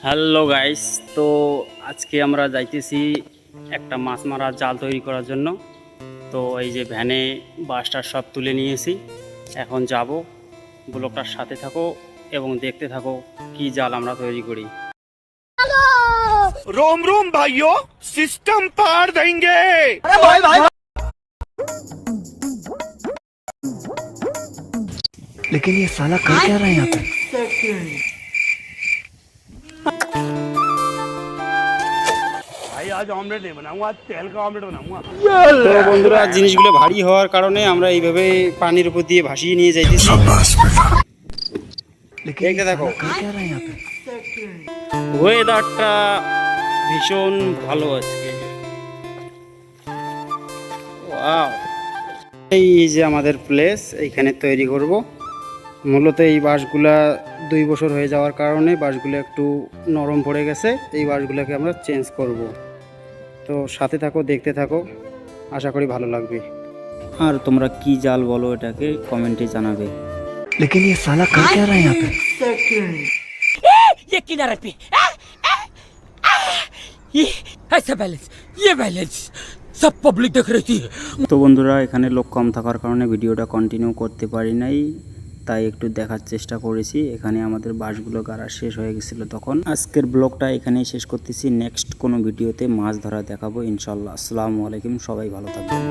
Hello guys, তো আজকে আমরা যাইতেছি একটা মাছ মারার জাল তৈরি করার জন্য। তো এই যে ভ্যানে বাঁশটার সব তুলে নিয়েছি, এখন যাব। ব্লগটার সাথে থাকো এবং দেখতে থাকো কি জাল আমরা তৈরি করি। रोम रोम भाइयों, सिस्टम पार देंगे। लेकिन ये साला कर क्या रहा है यहाँ पे? भाई आज ऑमलेट नहीं बनाऊंगा, आज तेल का ऑमलेट बनाऊंगा। তো বন্ধুরা, জিনিসগুলো ভারী হওয়ার কারণে আমরা এইভাবে পানির উপর দিয়ে ভাসিয়ে নিয়ে যাইতেছি। लेकिन ये देखते साला देखो। कर क्या रहा है यहाँ पे? ওয়েদারটা ভীষণ ভালো আজকে। ওয়াও, এই যে আমাদের প্লেস, এইখানে তৈরি করব। মূলত এই বাঁশগুলা 2 বছর হয়ে যাওয়ার কারণে বাঁশগুলো একটু নরম পড়ে গেছে। এই বাঁশগুলোকে আমরা চেঞ্জ করব। তো সাথে থাকো, দেখতে থাকো, আশা করি ভালো লাগবে। আর তোমরা কি জাল বলো এটাকে কমেন্টে জানাবে। लेकिन ये साला कर क्या रहा है यहाँ पे? ये किनारे पे ये ऐसा बैलेंस, ये बैलेंस सब पब्लिक देख रही थी। তো বন্ধুরা, এখানে লোক কম থাকার কারণে ভিডিওটা কন্টিনিউ করতে পারি নাই, তাই একটু দেখার চেষ্টা করেছি। এখানে আমাদের বাঁশগুলো গাড়া শেষ হয়ে গেছিলো তখন। আজকের ব্লগটা এখানেই শেষ করতেছি। নেক্সট কোনো ভিডিওতে মাছ ধরা দেখাবো ইনশাল্লাহ। আসসালামু আলাইকুম, সবাই ভালো থাকবেন।